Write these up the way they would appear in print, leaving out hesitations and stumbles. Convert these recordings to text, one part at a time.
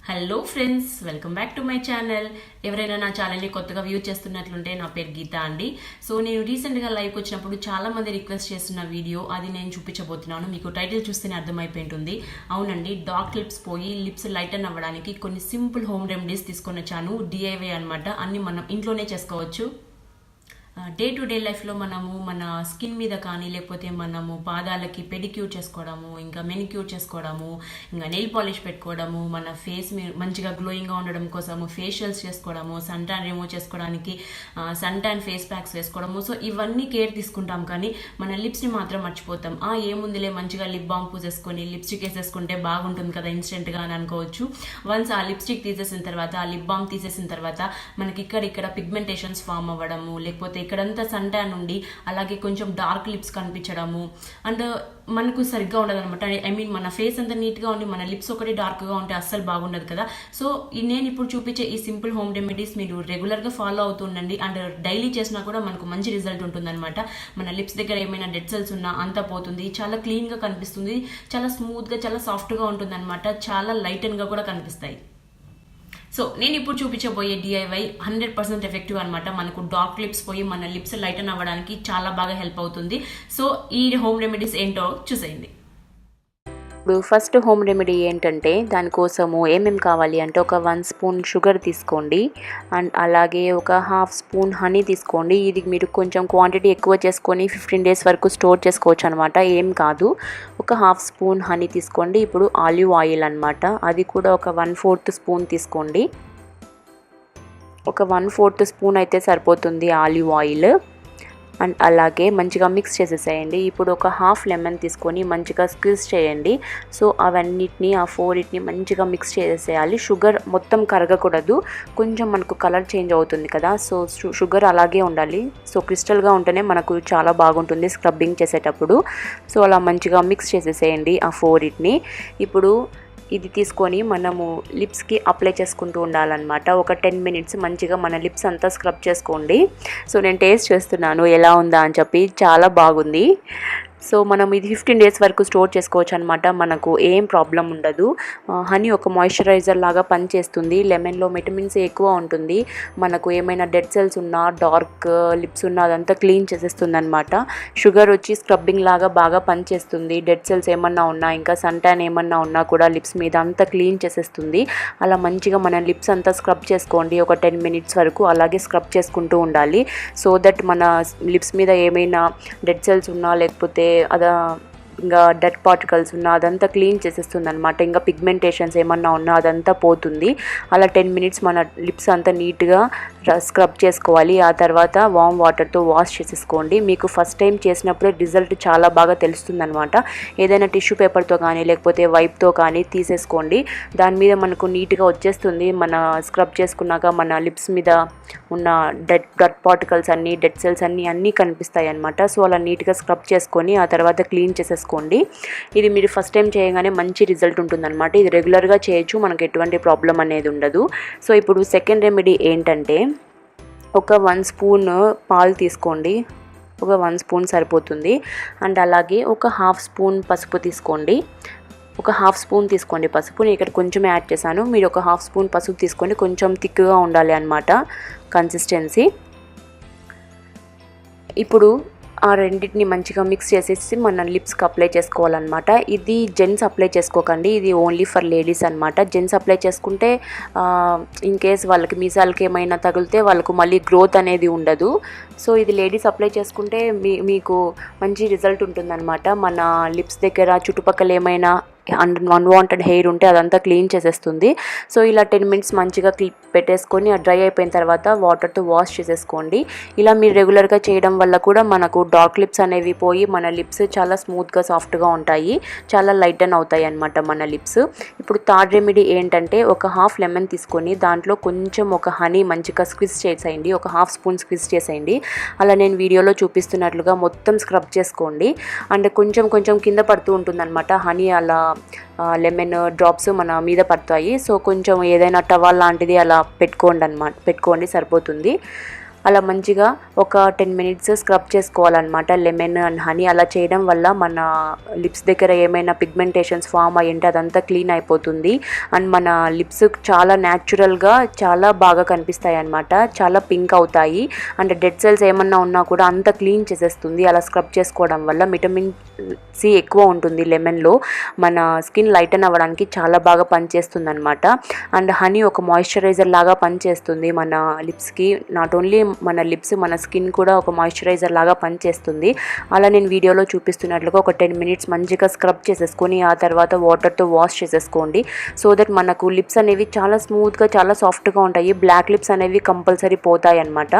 Hello friends, welcome back to my channel. ఎవరైనా నా ఛానల్ని కొత్తగా వ్యూ చేస్తున్నట్లుంటే నా పేరు గీత అండి. సో నేను రీసెంట్గా లైవ్కి వచ్చినప్పుడు చాలా మంది రిక్వెస్ట్ చేస్తున్న వీడియో అది నేను చూపించబోతున్నాను. మీకు టైటిల్ చూస్తేనే అర్థమైపోయి ఉంటుంది. అవునండి, డార్క్ లిప్స్ పోయి లిప్స్ లైటన్ అవ్వడానికి కొన్ని సింపుల్ హోమ్ రెమెడీస్ తీసుకొని వచ్చాను. డిఐవై అనమాట. అన్ని మనం ఇంట్లోనే చేసుకోవచ్చు. డే టు డే లైఫ్లో మనము మన స్కిన్ మీద కానీ లేకపోతే మనము పాదాలకి పెడిక్యూర్ చేసుకోవడము, ఇంకా మెనిక్యూర్ చేసుకోవడము, ఇంకా నెయిల్ పాలిష్ పెట్టుకోవడము, మన ఫేస్ మంచిగా గ్లోయింగ్గా ఉండడం కోసము ఫేషియల్స్ చేసుకోవడము, సన్ ట్యాన్ రిమూవ్ చేసుకోవడానికి సన్ ట్యాన్ ఫేస్ ప్యాక్స్ వేసుకోవడము. సో ఇవన్నీ కేర్ తీసుకుంటాం, కానీ మన లిప్స్ని మాత్రం మర్చిపోతాం. ఏముందిలే మంచిగా లిప్ బామ్ పూసేసుకొని లిప్స్టిక్ వేసేసుకుంటే బాగుంటుంది కదా ఇన్స్టెంట్గా అని అనుకోవచ్చు. వన్స్ ఆ లిప్స్టిక్ తీసేసిన తర్వాత, ఆ లిప్ బామ్ తీసేసిన తర్వాత మనకి ఇక్కడ పిగ్మెంటేషన్స్ ఫామ్ అవ్వడము, లేకపోతే ఇక్కడంతా సన్ ట్యాన్ ఉండి అలాగే కొంచెం డార్క్ లిప్స్ కనిపించడము అండ్ మనకు సరిగ్గా ఉండదు అనమాట. మన ఫేస్ అంతా నీట్గా ఉండి మన లిప్స్ ఒకటి డార్క్గా ఉంటే అస్సలు బాగుండదు కదా. సో నేను ఇప్పుడు చూపించే ఈ సింపుల్ హోమ్ రెమెడీస్ మీరు రెగ్యులర్గా ఫాలో అవుతుండండి. అండ్ డైలీ చేసినా కూడా మనకు మంచి రిజల్ట్ ఉంటుందన్నమాట. మన లిప్స్ దగ్గర ఏమైనా డెడ్ సెల్స్ ఉన్నా అంతా పోతుంది, చాలా క్లీన్గా కనిపిస్తుంది, చాలా స్మూత్గా చాలా సాఫ్ట్గా ఉంటుంది అనమాట. చాలా లైటన్గా కూడా కనిపిస్తాయి. సో నేను ఇప్పుడు చూపించబోయే డిఐవై 100% ఎఫెక్టివ్ అనమాట. మనకు డార్క్ లిప్స్ పోయి మన లిప్స్ లైటన్ అవ్వడానికి చాలా బాగా హెల్ప్ అవుతుంది. సో ఈ హోమ్ రెమెడీస్ ఏంటో చూసేయండి. ఇప్పుడు ఫస్ట్ హోమ్ రెమెడీ ఏంటంటే, దానికోసము ఏమేమి కావాలి అంటే, ఒక 1 స్పూన్ షుగర్ తీసుకోండి అండ్ అలాగే ఒక 1/2 స్పూన్ హనీ తీసుకోండి. ఇది మీరు కొంచెం క్వాంటిటీ ఎక్కువ చేసుకొని 15 డేస్ వరకు స్టోర్ చేసుకోవచ్చు అనమాట, ఏం కాదు. ఒక 1/2 స్పూన్ హనీ తీసుకోండి. ఇప్పుడు ఆలివ్ ఆయిల్ అనమాట, అది కూడా ఒక 1/4 స్పూన్ తీసుకోండి. ఒక 1/4 స్పూన్ అయితే సరిపోతుంది ఆలివ్ ఆయిల్. అండ్ అలాగే మంచిగా మిక్స్ చేసేసేయండి. ఇప్పుడు ఒక 1/2 లెమన్ తీసుకొని మంచిగా స్క్వీజ్ చేయండి. సో అవన్నిటిని, ఆ 4 మంచిగా మిక్స్ చేసేయాలి. షుగర్ మొత్తం కరగకూడదు, కొంచెం మనకు కలర్ చేంజ్ అవుతుంది కదా, సో షుగర్ అలాగే ఉండాలి. సో క్రిస్టల్గా ఉంటేనే మనకు చాలా బాగుంటుంది స్క్రబ్బింగ్ చేసేటప్పుడు. సో అలా మంచిగా మిక్స్ చేసేసేయండి ఆ 4. ఇప్పుడు ఇది తీసుకొని మనము లిప్స్కి అప్లై చేసుకుంటూ ఉండాలన్నమాట. ఒక 10 మినిట్స్ మంచిగా మన లిప్స్ అంతా స్క్రబ్ చేసుకోండి. సో నేను టేస్ట్ చేస్తున్నాను ఎలా ఉందా అని చెప్పి, చాలా బాగుంది. సో మనం ఇది 15 డేస్ వరకు స్టోర్ చేసుకోవచ్చు అనమాట, మనకు ఏం ప్రాబ్లం ఉండదు. హనీ ఒక మాయిశ్చరైజర్ లాగా పనిచేస్తుంది. లెమన్లో విటమిన్స్ ఎక్కువ ఉంటుంది. మనకు ఏమైనా డెడ్ సెల్స్ ఉన్నా, డార్క్ లిప్స్ ఉన్నా అదంతా క్లీన్ చేసేస్తుంది అనమాట. షుగర్ వచ్చి స్క్రబ్బింగ్ లాగా బాగా పనిచేస్తుంది. డెడ్ సెల్స్ ఏమన్నా ఉన్నా, ఇంకా సన్ ట్యాన్ ఏమన్నా ఉన్నా కూడా లిప్స్ మీద అంతా క్లీన్ చేసేస్తుంది. అలా మంచిగా మన లిప్స్ అంతా స్క్రబ్ చేసుకోండి ఒక 10 మినిట్స్ వరకు. అలాగే స్క్రబ్ చేసుకుంటూ ఉండాలి, సో దట్ మన లిప్స్ మీద ఏమైనా డెడ్ సెల్స్ ఉన్నా, లేకపోతే అదా ఇంకా డెడ్ పార్టికల్స్ ఉన్నా అదంతా క్లీన్ చేసేస్తుంది అనమాట. ఇంకా పిగ్మెంటేషన్స్ ఏమన్నా ఉన్నా అదంతా పోతుంది. అలా 10 మినిట్స్ మన లిప్స్ అంతా నీట్గా స్క్రబ్ చేసుకోవాలి. ఆ తర్వాత వామ్ వాటర్తో వాష్ చేసేసుకోండి. మీకు ఫస్ట్ టైం చేసినప్పుడే రిజల్ట్ చాలా బాగా తెలుస్తుంది అనమాట. ఏదైనా టిష్యూ పేపర్తో కానీ లేకపోతే వైప్తో కానీ తీసేసుకోండి. దాని మీద మనకు నీట్గా వచ్చేస్తుంది. మన స్క్రబ్ చేసుకున్నాక మన లిప్స్ మీద ఉన్న డెడ్ పార్టికల్స్ అన్నీ, డెడ్ సెల్స్ అన్నీ కనిపిస్తాయి అనమాట. సో అలా నీట్గా స్క్రబ్ చేసుకొని ఆ తర్వాత క్లీన్ చేసేసుకోండి. ఇది మీరు ఫస్ట్ టైం చేయగానే మంచి రిజల్ట్ ఉంటుందన్నమాట. ఇది రెగ్యులర్గా చేయొచ్చు, మనకు ఎటువంటి ప్రాబ్లం అనేది ఉండదు. సో ఇప్పుడు సెకండ్ రెమెడీ ఏంటంటే, ఒక 1 స్పూన్ పాలు తీసుకోండి. ఒక 1 స్పూన్ సరిపోతుంది. అండ్ అలాగే ఒక 1/2 స్పూన్ పసుపు తీసుకోండి. ఒక 1/2 స్పూన్ తీసుకోండి పసుపు. నేను ఇక్కడ కొంచెం యాడ్ చేశాను, మీరు ఒక 1/2 స్పూన్ పసుపు తీసుకోండి. కొంచెం థిక్గా ఉండాలి అన్నమాట కన్సిస్టెన్సీ. ఇప్పుడు ఆ రెండింటిని మంచిగా మిక్స్ చేసేసి మన లిప్స్కి అప్లై చేసుకోవాలన్నమాట. ఇది జెంట్స్ అప్లై చేసుకోకండి, ఇది ఓన్లీ ఫర్ లేడీస్ అనమాట. జెంట్స్ అప్లై చేసుకుంటే ఇన్ కేస్ వాళ్ళకి మీసాలకి ఏమైనా తగిలితే వాళ్ళకు మళ్ళీ గ్రోత్ అనేది ఉండదు. సో ఇది లేడీస్ అప్లై చేసుకుంటే మీకు మంచి రిజల్ట్ ఉంటుందన్నమాట. మన లిప్స్ దగ్గర చుట్టుపక్కల ఏమైనా అన్వాంటెడ్ హెయిర్ ఉంటే అదంతా క్లీన్ చేసేస్తుంది. సో ఇలా 10 మినిట్స్ మంచిగా పెట్టేసుకొని ఆ డ్రై అయిపోయిన తర్వాత వాటర్తో వాష్ చేసేసుకోండి. ఇలా మీరు రెగ్యులర్గా చేయడం వల్ల కూడా మనకు డార్క్ లిప్స్ అనేవి పోయి మన లిప్స్ చాలా స్మూత్గా సాఫ్ట్గా ఉంటాయి, చాలా లైటన్ అవుతాయి అన్నమాట మన లిప్స్. ఇప్పుడు థర్డ్ రెమెడీ ఏంటంటే, ఒక 1/2 లెమన్ తీసుకొని దాంట్లో కొంచెం ఒక హనీ మంచిగా స్క్విజ్ చేసేయండి. ఒక 1/2 స్పూన్ స్క్విజ్ చేసేయండి. అలా నేను వీడియోలో చూపిస్తున్నట్లుగా మొత్తం స్క్రబ్ చేసుకోండి. అండ్ కొంచెం కింద పడుతూ ఉంటుందన్నమాట హనీ, అలా లెమన్ డ్రాప్స్ మన మీద పడతాయి. సో కొంచెం ఏదైనా టవల్ లాంటిది అలా పెట్టుకోండి సరిపోతుంది. అలా మంచిగా ఒక 10 మినిట్స్ స్క్రబ్ చేసుకోవాలన్నమాట. లెమన్ అండ్ హనీ అలా చేయడం వల్ల మన లిప్స్ దగ్గర ఏమైనా పిగ్మెంటేషన్స్ ఫామ్ అయ్యింటే అదంతా క్లీన్ అయిపోతుంది. అండ్ మన లిప్స్ చాలా న్యాచురల్గా చాలా బాగా కనిపిస్తాయి అన్నమాట. చాలా పింక్ అవుతాయి. అండ్ డెడ్ సెల్స్ ఏమన్నా ఉన్నా కూడా అంతా క్లీన్ చేసేస్తుంది అలా స్క్రబ్ చేసుకోవడం వల్ల. విటమిన్ సి ఎక్కువ ఉంటుంది లెమన్లో. మన స్కిన్ లైటన్ అవ్వడానికి చాలా బాగా పనిచేస్తుంది అనమాట. అండ్ హనీ ఒక మాయిశ్చరైజర్ లాగా పనిచేస్తుంది మన లిప్స్కి. నాట్ ఓన్లీ మన లిప్స్, మన స్కిన్ కూడా ఒక మాయిశ్చరైజర్ లాగా పనిచేస్తుంది. అలా నేను వీడియోలో చూపిస్తున్నట్లుగా ఒక 10 మినిట్స్ మంచిగా స్క్రబ్ చేసేసుకొని ఆ తర్వాత వాటర్తో వాష్ చేసేసుకోండి. సో దట్ మనకు లిప్స్ అనేవి చాలా స్మూత్గా చాలా సాఫ్ట్గా ఉంటాయి. బ్లాక్ లిప్స్ అనేవి కంపల్సరీ పోతాయి అన్నమాట.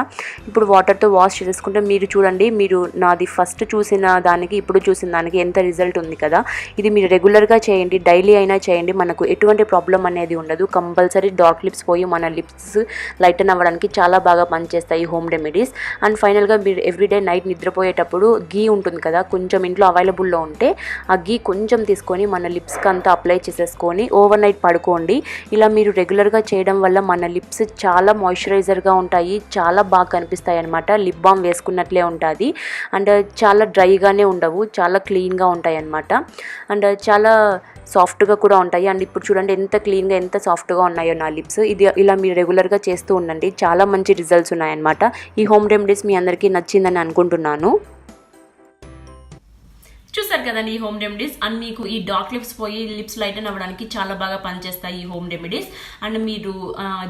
ఇప్పుడు వాటర్తో వాష్ చేసేసుకుంటే మీరు చూడండి, మీరు నాది ఫస్ట్ చూసిన దానికి ఇప్పుడు చూసిన దానికి ఎంత రిజల్ట్ ఉంది కదా. ఇది మీరు రెగ్యులర్గా చేయండి, డైలీ అయినా చేయండి, మనకు ఎటువంటి ప్రాబ్లం అనేది ఉండదు. కంపల్సరీ డార్క్ లిప్స్ పోయి మన లిప్స్ లైటన్ అవ్వడానికి చాలా బాగా పనిచేస్తాయి హోమ్ రెమెడీస్. అండ్ ఫైనల్గా మీరు ఎవ్రీడే నైట్ నిద్రపోయేటప్పుడు గీ ఉంటుంది కదా, కొంచెం ఇంట్లో అవైలబుల్లో ఉంటే ఆ గీ కొంచెం తీసుకొని మన లిప్స్కి అంతా అప్లై చేసేసుకొని ఓవర్ నైట్ పడుకోండి. ఇలా మీరు రెగ్యులర్గా చేయడం వల్ల మన లిప్స్ చాలా మాయిశ్చరైజర్గా ఉంటాయి, చాలా బాగా కనిపిస్తాయి అనమాట. లిప్ బామ్ వేసుకున్నట్లే ఉంటుంది. అండ్ చాలా డ్రైగానే ఉండవు, చాలా క్లీన్గా ఉంటాయి అన్నమాట. అండ్ చాలా సాఫ్ట్గా కూడా ఉంటాయి. అండ్ ఇప్పుడు చూడండి ఎంత క్లీన్గా ఎంత సాఫ్ట్గా ఉన్నాయో నా లిప్స్. ఇది ఇలా మీరు రెగ్యులర్గా చేస్తూ ఉండండి, చాలా మంచి రిజల్ట్స్ ఉన్నాయన్నమాట. ఈ హోమ్ రెమెడీస్ మీ అందరికీ నచ్చిందని అనుకుంటున్నాను. చూసారు కదండి ఈ హోమ్ రెమెడీస్. అండ్ మీకు ఈ డార్క్ లిప్స్ పోయి లిప్స్ లైటన్ అవ్వడానికి చాలా బాగా పనిచేస్తాయి ఈ హోమ్ రెమెడీస్. అండ్ మీరు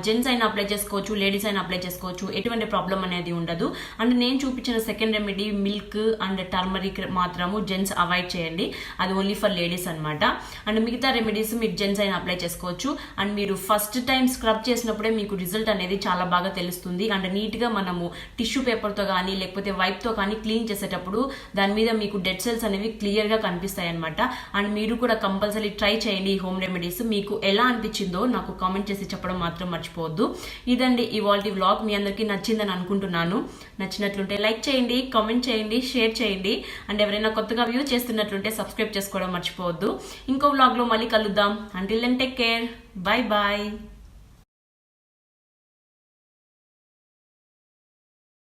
జెంట్స్ అయినా అప్లై చేసుకోవచ్చు, లేడీస్ అయినా అప్లై చేసుకోవచ్చు, ఎటువంటి ప్రాబ్లం అనేది ఉండదు. అండ్ నేను చూపించిన second remedy milk and turmeric మాత్రము జెంట్స్ అవాయిడ్ చేయండి, అది ఓన్లీ ఫర్ లేడీస్ అనమాట. అండ్ మిగతా రెమెడీస్ మీరు జెంట్స్ అయినా అప్లై చేసుకోవచ్చు. అండ్ మీరు ఫస్ట్ టైం స్క్రబ్ చేసినప్పుడే మీకు రిజల్ట్ అనేది చాలా బాగా తెలుస్తుంది. అండ్ నీట్గా మనము టిష్యూ పేపర్తో కానీ లేకపోతే వైప్తో కానీ క్లీన్ చేసేటప్పుడు దాని మీద మీకు డెడ్ సెల్స్ అనేవి క్లియర్గా కనిపిస్తాయి అనమాట. అండ్ మీరు కూడా కంపల్సరీ ట్రై చేయండి ఈ హోమ్ రెమెడీస్. మీకు ఎలా అనిపించిందో నాకు కామెంట్ చేసి చెప్పడం మాత్రం మర్చిపోవద్దు. ఇదండి ఇవాల్టి వ్లాగ్. మీ అందరికీ నచ్చిందని అనుకుంటున్నాను. నచ్చినట్లుంటే లైక్ చేయండి, కామెంట్ చేయండి, షేర్ చేయండి. అండ్ ఎవరైనా కొత్తగా వ్యూ చేస్తున్నట్లుంటే సబ్స్క్రైబ్ చేసుకోవడం మర్చిపోవద్దు. ఇంకో వ్లాగ్లో మళ్ళీ కలుద్దాం. Until then take care, bye bye.